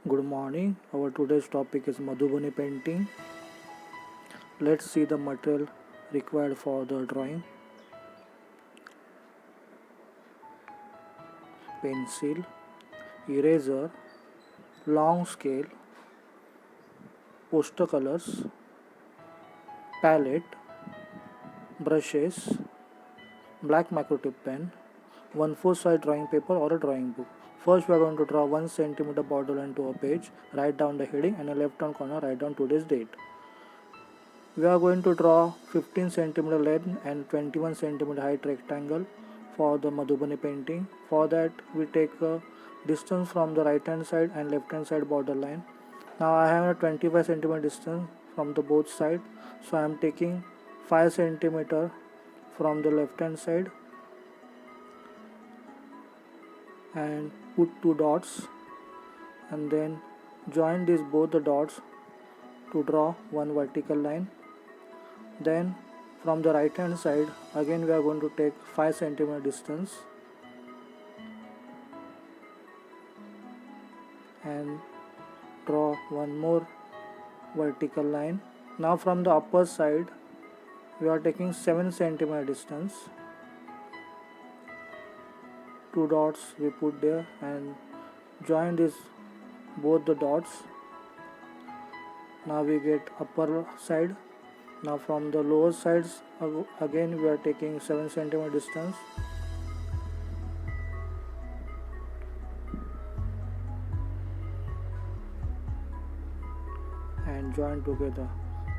Good morning. Our today's topic is Madhubani painting. Let's see the material required for the drawing. Pencil, eraser, long scale, poster colors, palette, brushes, black macrotip pen, 1/4 size drawing paper or a drawing book. First, we are going to draw 1 centimeter border line to a page. Write down the heading and a left hand corner. Write down today's date. We are going to draw 15 centimeter length and 21 centimeter height rectangle for the Madhubani painting. For that, we take a distance from the right hand side and left hand side border line. Now I have a 25 centimeter distance from the both side, so I am taking 5 centimeter from the left hand side and put two dots, and then join these both the dots to draw one vertical line. Then from the right hand side again we are going to take 5 centimeter distance and draw one more vertical line. Now from the upper side we are taking 7 centimeter distance. Two dots we put there and join this both the dots. Now we get upper side. Now from the lower sides again we are taking 7 centimeter distance and join together.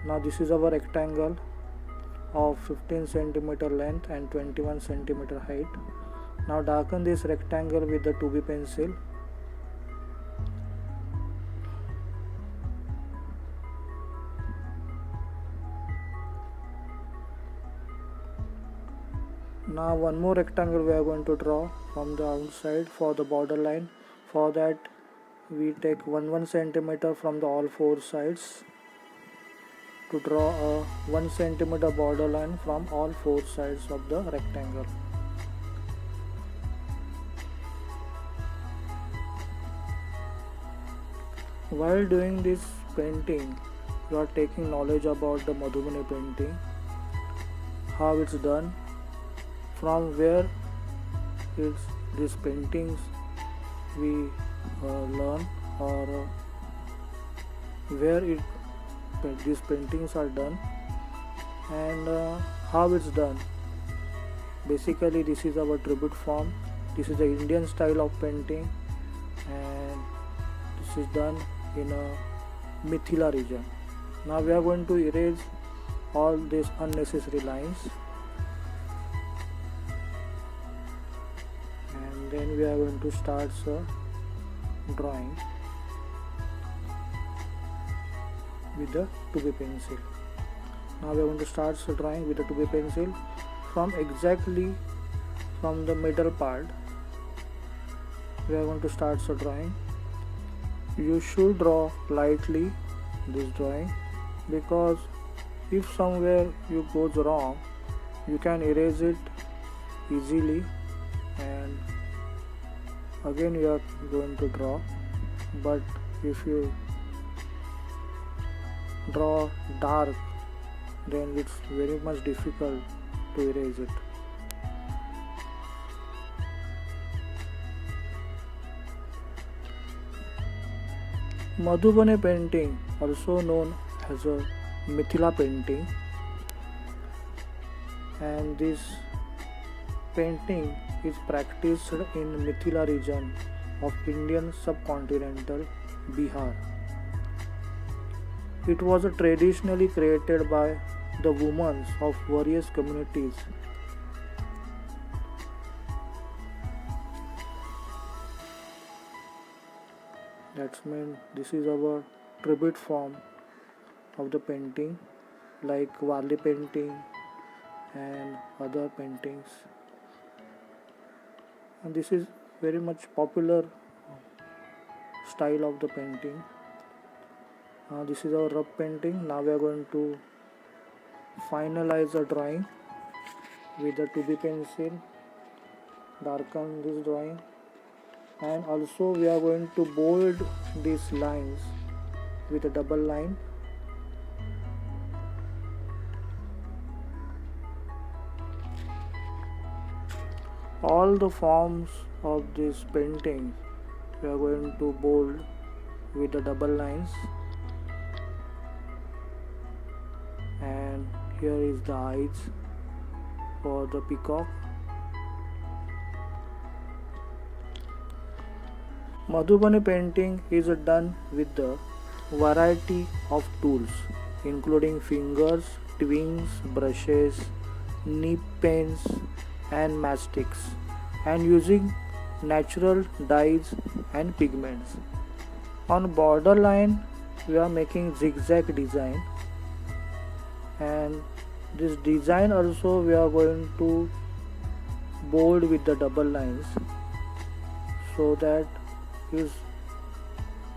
Now this is our rectangle of 15 centimeter length and 21 centimeter height. Now darken this rectangle with the 2B pencil. Now one more rectangle we are going to draw from the outside for the border line. For that we take 1 centimeter from the all four sides to draw a 1 centimeter border line from all four sides of the rectangle. While doing this painting, you are taking knowledge about the Madhubani painting, how it's done, from where it's these paintings we learn, or where these paintings are done, and how it's done. Basically, this is our tribute form. This is the Indian style of painting, and this is done in a Mithila region. Now we are going to erase all these unnecessary lines, and then we are going to start drawing with the 2B pencil. Now we are going to start drawing with the 2B pencil from exactly from the middle part. We are going to start drawing. You should draw lightly this drawing, because if somewhere you goes wrong you can erase it easily, and again you are going to draw. But if you draw dark, then it's very much difficult to erase it. Madhubani painting, also known as a Mithila painting, and this painting is practiced in Mithila region of Indian subcontinental Bihar. It was traditionally created by the women of various communities. That's mean this is our tribute form of the painting, like Wali painting and other paintings. And this is very much popular style of the painting. This is our rough painting. Now we are going to finalize the drawing with the 2B pencil. Darken this drawing, and also we are going to bold these lines with a double line. All the forms of this painting we are going to bold with the double lines, and here is the eyes for the peacock. Madhubani painting is done with the variety of tools including fingers, twins, brushes, nib pens and matchsticks, and using natural dyes and pigments. On borderline we are making zigzag design, and this design also we are going to bold with the double lines so that is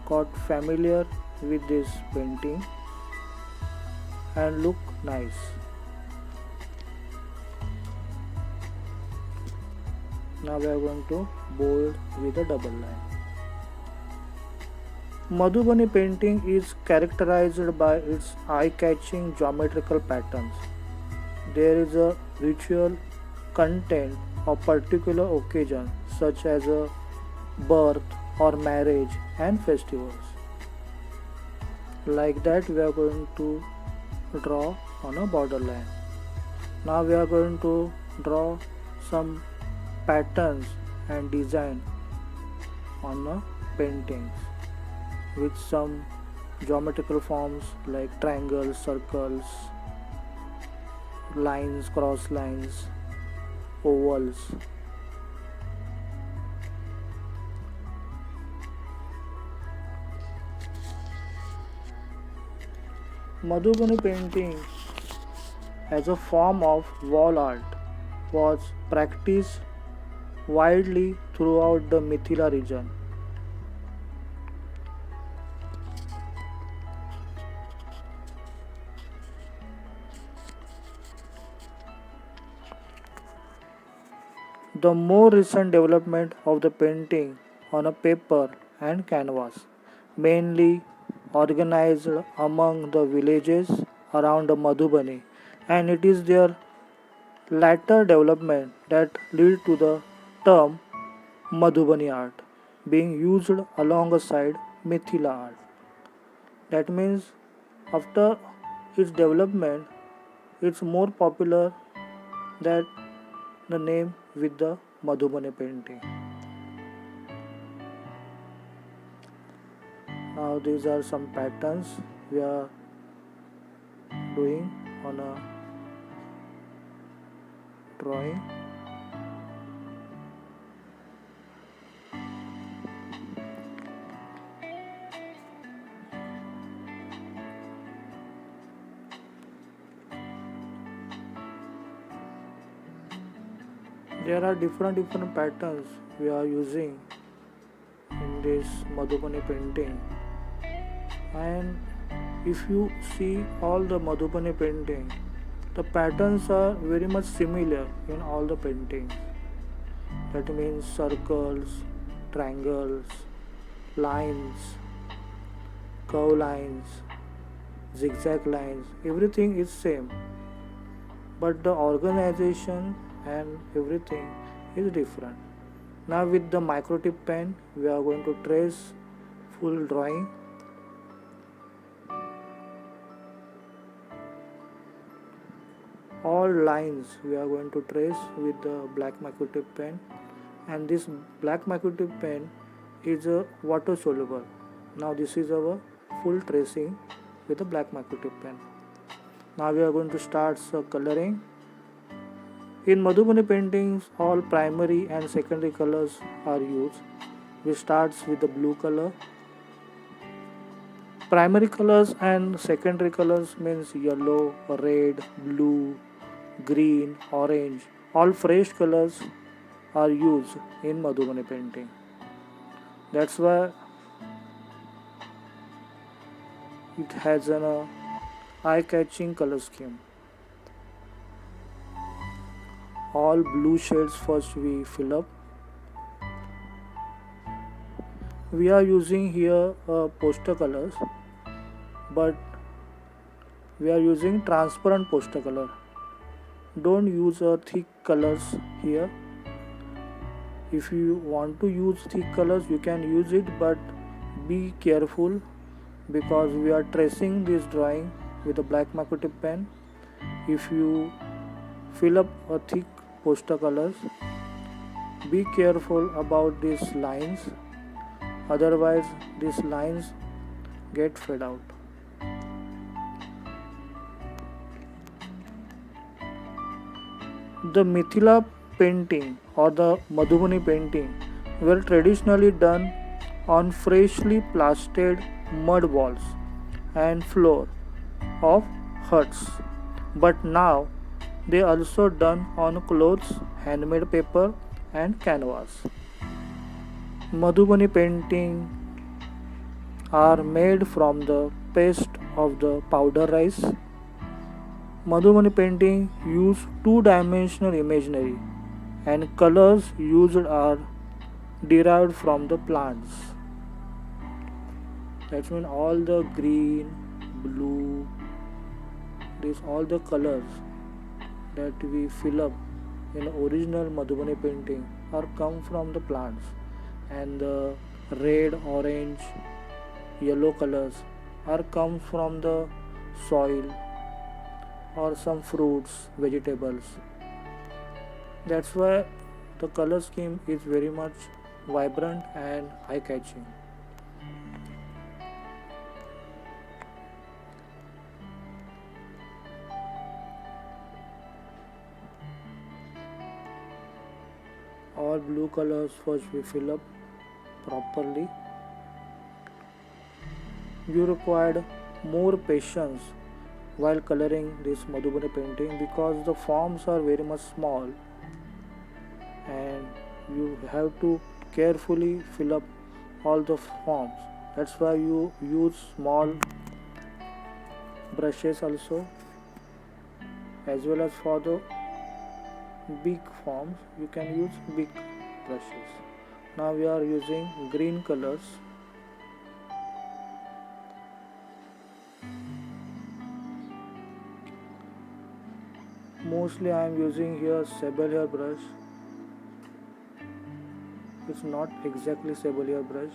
got familiar with this painting and look nice. Now we are going to bold with a double line. Madhubani painting is characterized by its eye-catching geometrical patterns. There is a ritual content of particular occasion such as a birth or marriage and festivals. Like that we are going to draw on a borderline. Now we are going to draw some patterns and design on a paintings with some geometrical forms like triangles, circles, lines, cross lines, ovals. Madhubani painting as a form of wall art was practiced widely throughout the Mithila region. The more recent development of the painting on a paper and canvas, mainly organized among the villages around Madhubani, and it is their latter development that lead to the term Madhubani art being used alongside Mithila art. That means after its development, it's more popular that the name with the Madhubani painting. Now these are some patterns we are doing on a drawing. There are different patterns we are using in this Madhubani painting, and if you see all the Madhubani painting, the patterns are very much similar in all the paintings. That means circles, triangles, lines, curve lines, zigzag lines, everything is same, but the organization and everything is different. Now with the microtip pen we are going to trace full drawing. All lines we are going to trace with the black microtip pen, and this black microtip pen is a water soluble. Now this is our full tracing with the black microtip pen. Now we are going to start coloring. In Madhubani paintings, all primary and secondary colors are used. We start with the blue color. Primary colors and secondary colors means yellow, red, blue, green, orange. All fresh colors are used in Madhubani painting. That's why it has an eye-catching color scheme. All blue shades first we fill up. We are using here poster colors, but we are using transparent poster color. Don't use thick colors here. If you want to use thick colors, you can use it, but be careful because we are tracing this drawing with a black marker tip pen. If you fill up a thick poster colors, be careful about these lines, otherwise these lines get fade out. The Mithila painting or the Madhubani painting were traditionally done on freshly plastered mud walls and floor of huts, but now they also done on clothes, handmade paper and canvas. Madhubani painting are made from the paste of the powder rice. Madhubani painting use two-dimensional imagery and colors used are derived from the plants. That means all the green, blue, these all the colors that we fill up in original Madhubani painting are come from the plants, and the red, orange, yellow colors are come from the soil or some fruits, vegetables. That's why the color scheme is very much vibrant and eye catching. All blue colors first we fill up properly. You required more patience while coloring this Madhubani painting because the forms are very much small and you have to carefully fill up all the forms. That's why you use small brushes also, as well as for the big forms you can use big brushes. Now we are using green colors. Mostly I am using here sable hair brush. It's not exactly sable hair brush,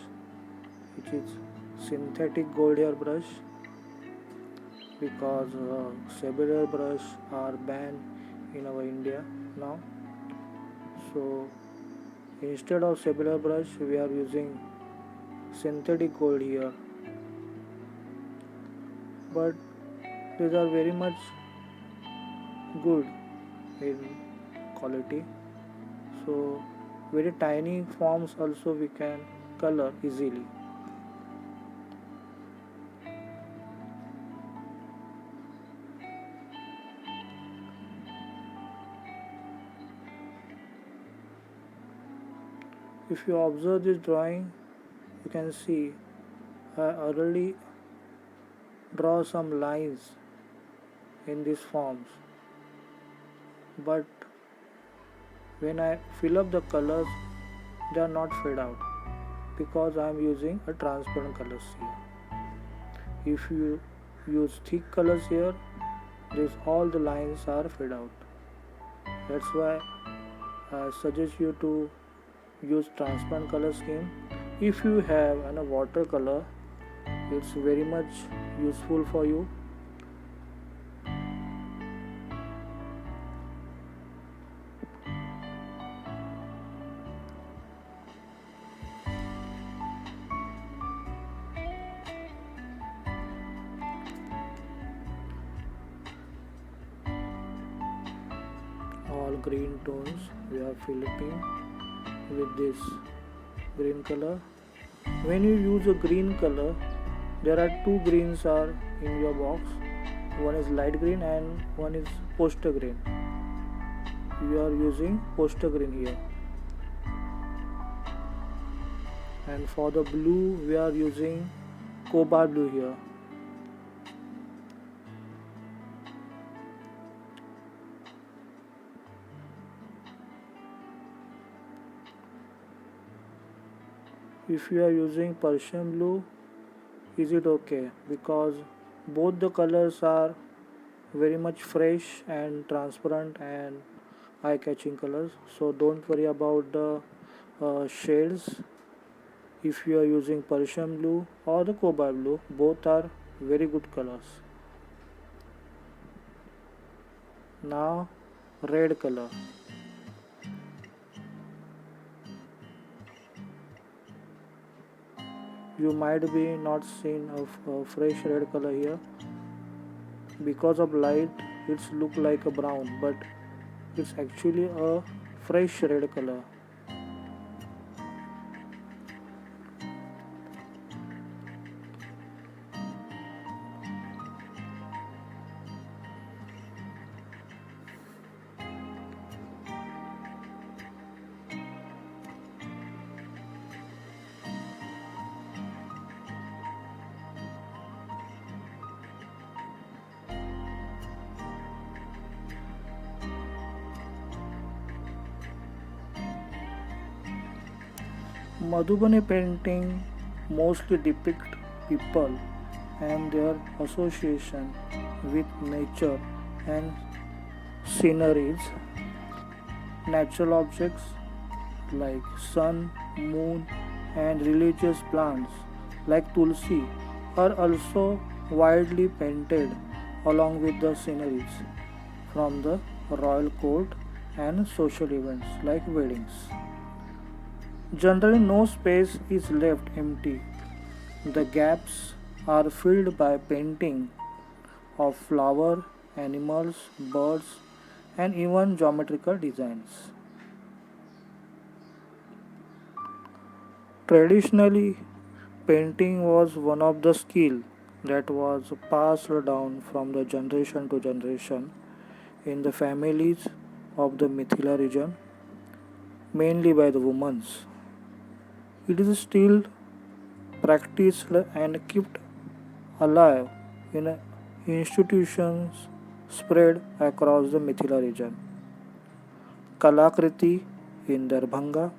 it is synthetic gold hair brush because sable hair brush are banned in our India now. So instead of sable hair brush we are using synthetic gold here, but these are very much good in quality. So very tiny forms also we can color easily. If you observe this drawing, you can see I already draw some lines in these forms, but when I fill up the colors they are not fade out because I am using a transparent colors here. If you use thick colors here, this all the lines are fade out. That's why I suggest you to use transparent color scheme. If you have a watercolor, it's very much useful for you. All green tones we are filling with this green color. When you use a green color, there are two greens are in your box. One is light green and one is poster green. We are using poster green here. And for the blue we are using cobalt blue here. If you are using Persian blue, is it okay? Because both the colors are very much fresh and transparent and eye-catching colors. So don't worry about the shades. If you are using Persian blue or the cobalt blue, both are very good colors. Now red color. You might be not seen a fresh red color here. Because of light it's look like a brown, but it's actually a fresh red color. Madhubani painting mostly depict people and their association with nature and sceneries. Natural objects like sun, moon, and religious plants like tulsi are also widely painted along with the sceneries from the royal court and social events like weddings. Generally, no space is left empty. The gaps are filled by painting of flower, animals, birds, and even geometrical designs. Traditionally, painting was one of the skill that was passed down from the generation to generation in the families of the Mithila region, mainly by the women. It is still practiced and kept alive in institutions spread across the Mithila region. Kalakriti in Darbhanga,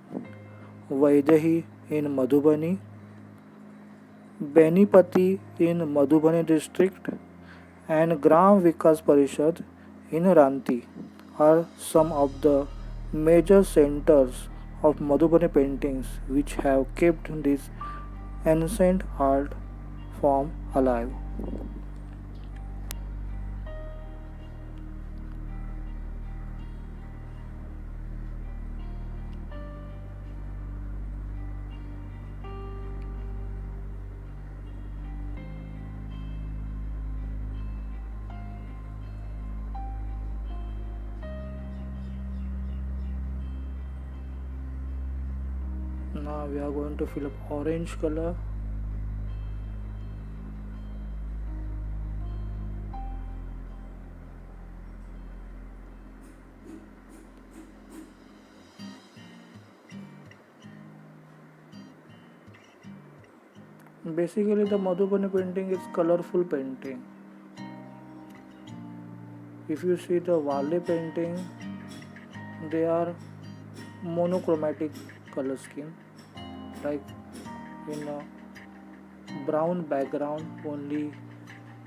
Vaidehi in Madhubani, Benipati in Madhubani district, and Gram Vikas Parishad in Ranti are some of the major centers of Madhubani paintings which have kept this ancient art form alive. Now we are going to fill up orange color. Basically, the Madhubani painting is colorful painting. If you see the Wali painting, they are monochromatic color scheme, like in a brown background, only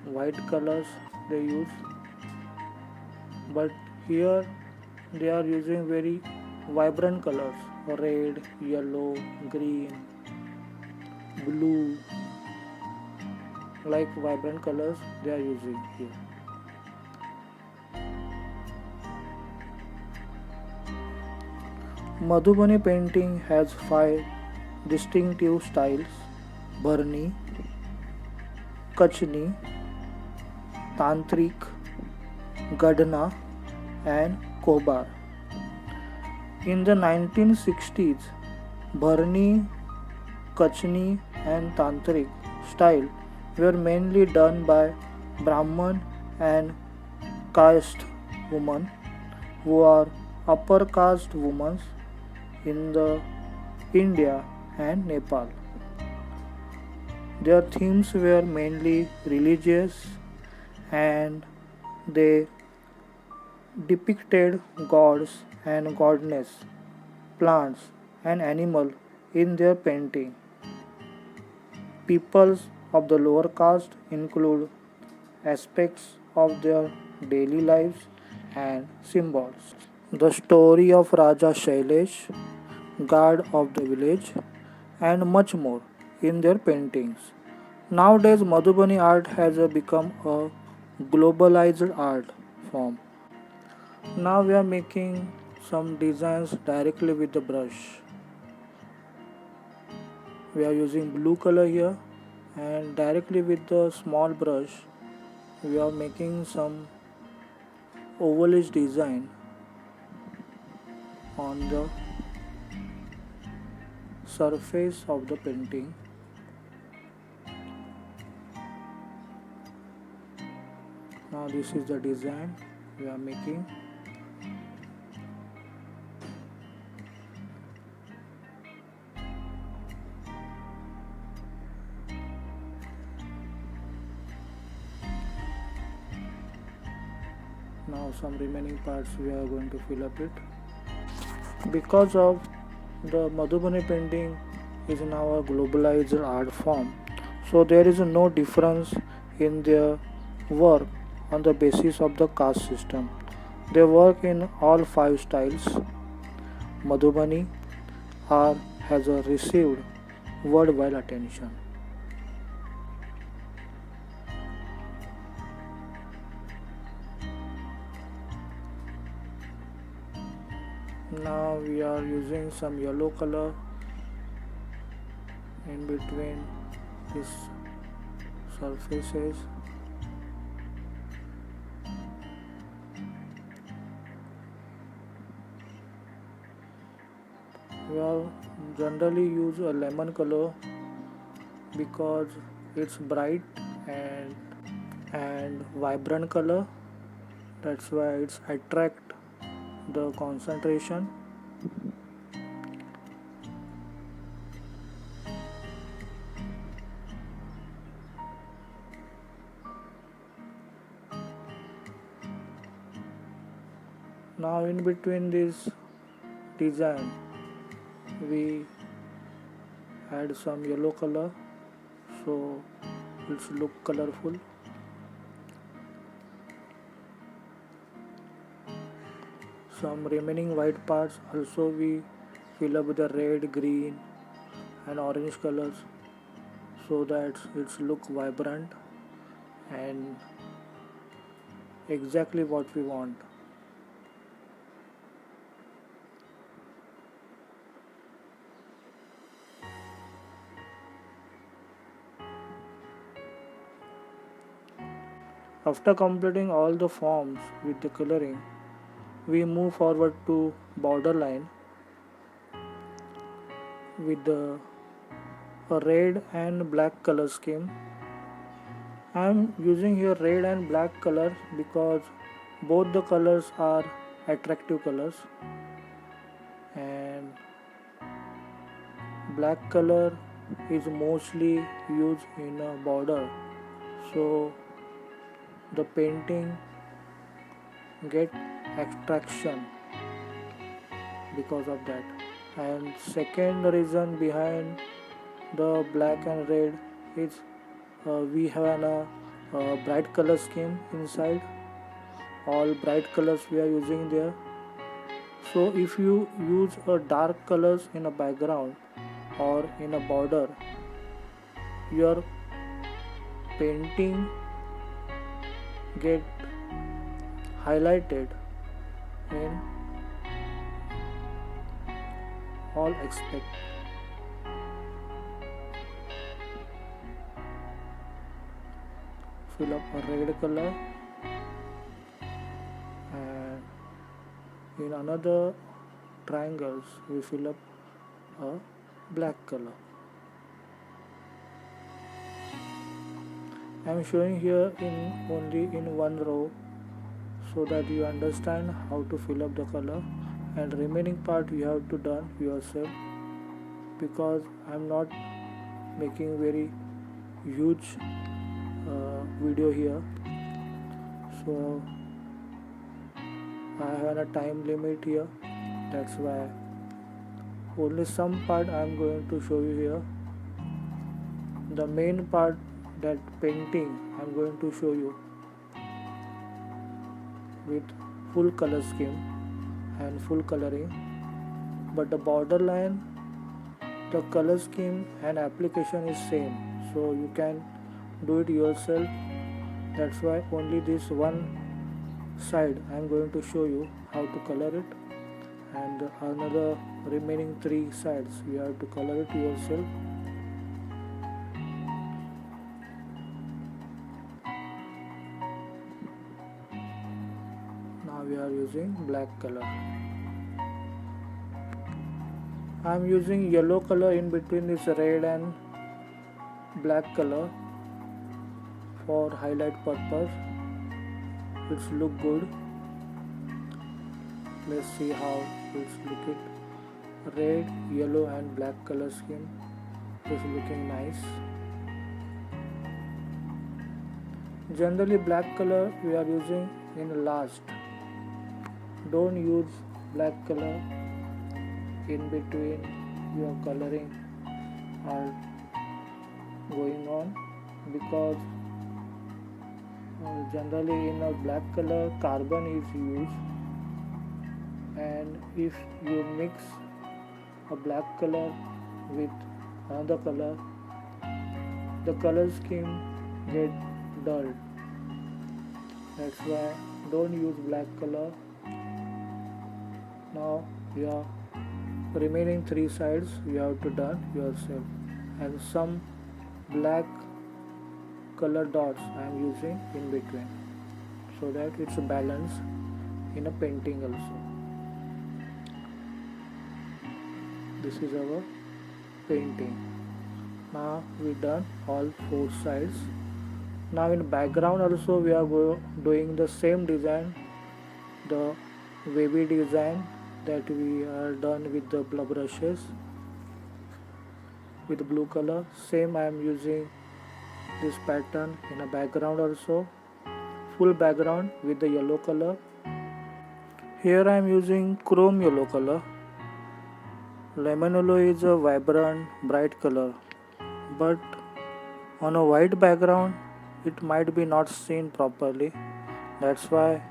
white colors they use. But here they are using very vibrant colors: red, yellow, green, blue, like vibrant colors they are using here. Madhubani painting has five distinctive styles: Bharni, Kachni, Tantrik, Gadna, and Kobar. In the 1960s, Bharni, Kachni, and Tantrik style were mainly done by Brahman and caste women who are upper caste women in the India and Nepal. Their themes were mainly religious and they depicted gods and goddess, plants and animals in their painting. Peoples of the lower caste include aspects of their daily lives and symbols. The story of Raja Shailesh, guard of the village, and much more in their paintings. Nowadays, Madhubani art has become a globalized art form. Now we are making some designs directly with the brush. We are using blue color here, and directly with the small brush we are making some ovalish design on the surface of the painting. Now this is the design we are making. Now some remaining parts we are going to fill up it. Because of the Madhubani painting is now a globalized art form, so there is no difference in their work on the basis of the caste system. They work in all five styles. Madhubani art has received worldwide attention. Now we are using some yellow color in between these surfaces. We are generally use a lemon color because it's bright and vibrant color. That's why it's attract the concentration. Now in between this design we add some yellow color so it's look colorful. Some remaining white parts also we fill up with the red, green and orange colors so that it's look vibrant and exactly what we want. After completing all the forms with the coloring, we move forward to borderline with the red and black color scheme. I am using here red and black color because both the colors are attractive colors, and black color is mostly used in a border, so the painting get attraction because of that. And second reason behind the black and red is we have a bright color scheme inside. All bright colors we are using there. So if you use a dark colors in a background or in a border, your painting get highlighted in all aspects. Fill up a red color, and in another triangles we fill up a black color. I am showing here in only in one row so that you understand how to fill up the color, and remaining part you have to done yourself because I am not making very huge video here, so I have a time limit here. That's why only some part I am going to show you here. the main part, that painting, I'm going to show you with full color scheme and full coloring. But the borderline, the color scheme and application is same, so you can do it yourself. That's why only this one side I'm going to show you how to color it, and another remaining 3 sides you have to color it yourself. Now we are using black color. I'm using yellow color in between this red and black color for highlight purpose. It's look good. Let's see how it's looking. Red, yellow and black color scheme is looking nice. Generally black color we are using in last. Don't use black color in between your coloring are going on, because generally in a black color carbon is used, and if you mix a black color with another color, the color scheme get dull. That's why don't use black color. Now your remaining 3 sides you have to done yourself, and some black color dots I am using in between, so that it's a balance in a painting also. This is our painting. Now we done all 4 sides. Now in background also we are doing the same design, the wavy design that we are done with the brushes with blue color. Same I am using this pattern in a background also, full background with the yellow color. Here I am using chrome yellow color. Lemon yellow is a vibrant bright color, but on a white background it might be not seen properly. That's why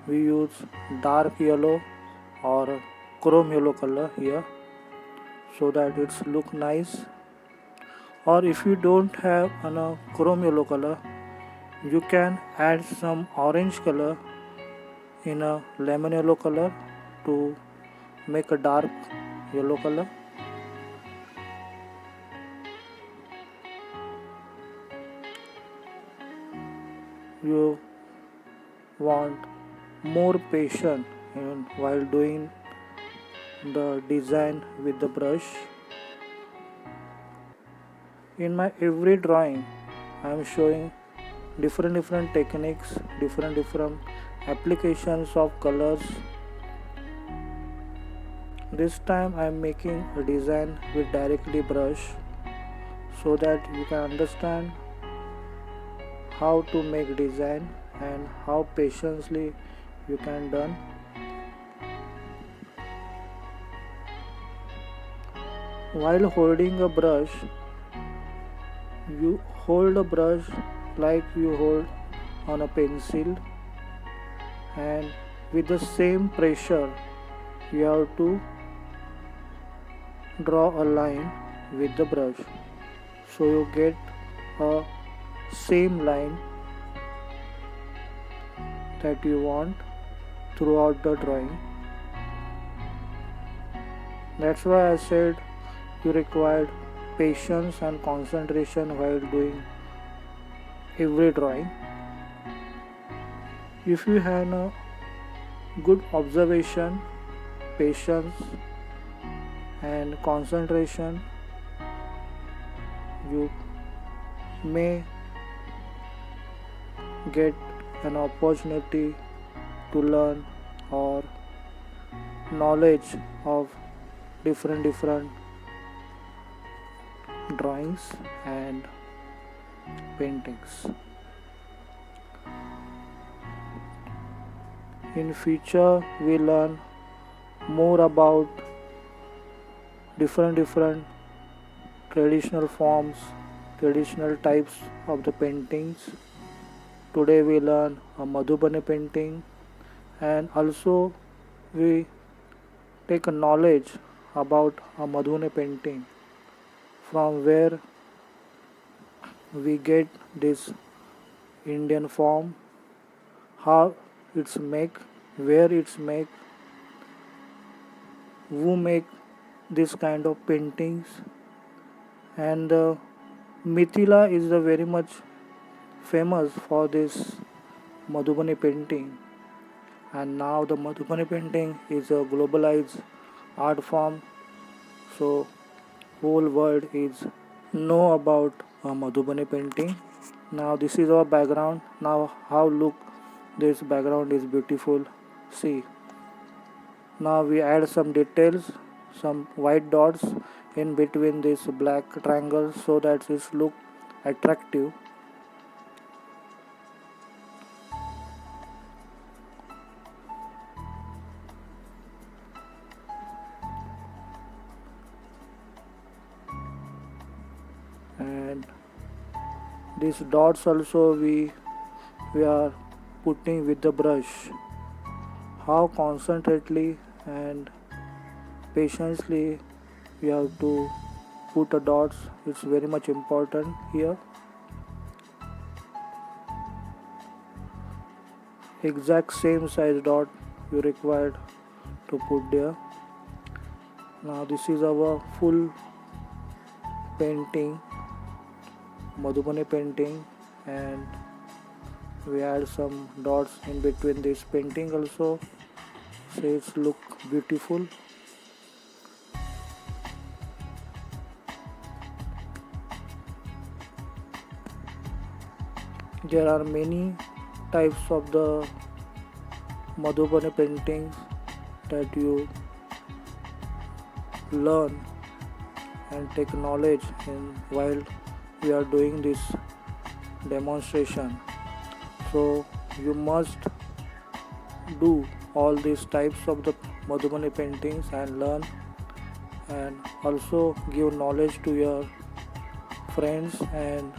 we use dark yellow or chrome yellow color here, so that it's look nice. Or if you don't have a chrome yellow color, you can add some orange color in a lemon yellow color to make a dark yellow color. You want more patience while doing the design with the brush. In my every drawing I am showing different techniques, different applications of colors. This time I am making a design with directly brush, so that you can understand how to make design and how patiently you can done. While holding a brush, you hold a brush like you hold on a pencil, and with the same pressure you have to draw a line with the brush, so you get a same line that you want throughout the drawing. That's why I said you required patience and concentration while doing every drawing. If you have a good observation, patience and concentration, you may get an opportunity to learn or knowledge of different drawings and paintings. In future we learn more about different traditional forms traditional types of the paintings. Today we learn a Madhubani painting, and also we take a knowledge about a Madhubani painting, from where we get this Indian form, how it's make, where it's make, who make this kind of paintings, and Mithila is the very much famous for this Madhubani painting, and now the Madhubani painting is a globalized art form, so whole world is know about a Madhubani painting. Now this is our background. Now how look this background is beautiful. See, now we add some details, some white dots in between this black triangle so that it look attractive. And these dots also we are putting with the brush. How concentrately and patiently we have to put the dots, it's very much important here. Exact same size dot you required to put there. Now this is our full painting, Madhubani painting, and we add some dots in between this painting also, so it's look beautiful. There are many types of the Madhubani paintings that you learn and take knowledge in while we are doing this demonstration. So you must do all these types of the Madhubani paintings and learn, and also give knowledge to your friends and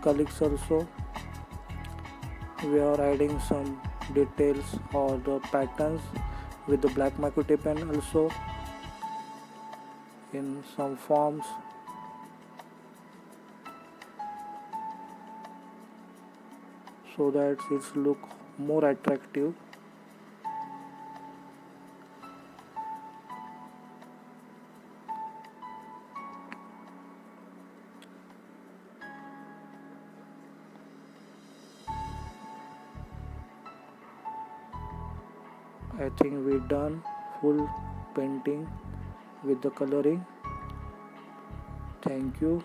colleagues also. We are adding some details or the patterns with the black micro tape pen also in some forms, so that it look more attractive. I think we done full painting with the coloring. Thank you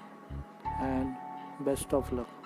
and best of luck.